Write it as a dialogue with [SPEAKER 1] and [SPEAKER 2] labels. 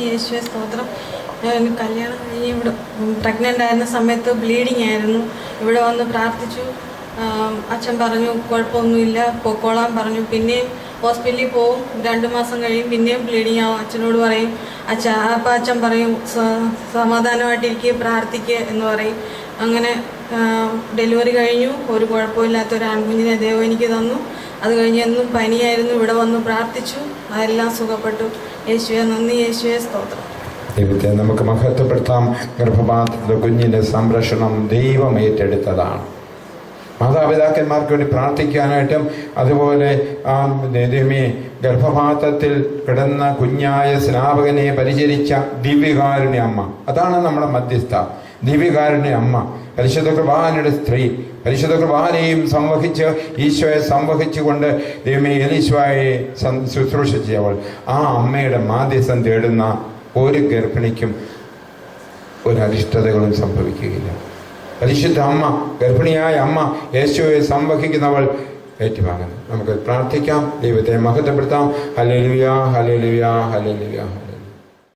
[SPEAKER 1] യേശുവേ സ്തോത്രം. കല്യാണം കഴിഞ്ഞ് ഇവിടെ പ്രഗ്നൻ്റ് ആയിരുന്ന സമയത്ത് ബ്ലീഡിങ് ആയിരുന്നു. ഇവിടെ വന്ന് പ്രാർത്ഥിച്ചു. അച്ഛൻ പറഞ്ഞു കുഴപ്പമൊന്നുമില്ല, പൊക്കോളാൻ പറഞ്ഞു. പിന്നെയും ഹോസ്പിറ്റലിൽ പോവും, 2 മാസം കഴിയും, പിന്നെയും ബ്ലീഡിങ് ആവും. അച്ഛനോട് പറയും അപ്പോൾ അച്ഛൻ പറയും സമാധാനമായിട്ടിരിക്കുക, പ്രാർത്ഥിക്കുക എന്ന് പറയും. അങ്ങനെ ഡെലിവറി കഴിഞ്ഞു. ഒരു കുഴപ്പമില്ലാത്തൊരു ആൺകുഞ്ഞിനെ ദൈവം എനിക്ക് തന്നു. അത് കഴിഞ്ഞ് എന്നും പനിയായിരുന്നു. ഇവിടെ വന്ന് പ്രാർത്ഥിച്ചു, അതെല്ലാം സുഖപ്പെട്ടു. യേശുവേ നന്ദി, യേശുവേ സ്തോത്രം.
[SPEAKER 2] ദൈവത്തെ നമുക്ക് മഹത്വപ്പെടുത്താം. ഗർഭപാത്രത്തിലെ കുഞ്ഞിൻ്റെ സംരക്ഷണം ദൈവം ഏറ്റെടുത്തതാണ്. മാതാപിതാക്കന്മാർക്ക് വേണ്ടി പ്രാർത്ഥിക്കാനായിട്ടും അതുപോലെ ദൈവമേ ഗർഭപാത്രത്തിൽ കിടന്ന കുഞ്ഞായ സ്നാപകനെ പരിചരിച്ച ദിവ്യകാരുണ്യ അമ്മ, അതാണ് നമ്മുടെ മധ്യസ്ഥ. ദിവ്യകാരുണ്യ അമ്മ, പരിശുദ്ധ കുർബാനയുടെ സ്ത്രീ, പരിശുദ്ധ കുർബാനയും സംവഹിച്ച് ഈശോയെ സംവഹിച്ചുകൊണ്ട് ദൈവമേ എലീശോയെ ശുശ്രൂഷിച്ചവൾ. ആ അമ്മയുടെ മാധ്യസ്ഥം തേടുന്ന ഒരു ഗർഭിണിക്കും ഒരരിഷ്ടതകളും സംഭവിക്കുകയില്ല. പരിശുദ്ധ അമ്മ, ഗർഭിണിയായ അമ്മ, യേശുവെ സംവഹിക്കുന്നവൾ ഏറ്റുവാങ്ങുന്നു. നമുക്ക് പ്രാർത്ഥിക്കാം, ദൈവത്തെ മഹത്വപ്പെടുത്താം. Hallelujah, hallelujah, hallelujah.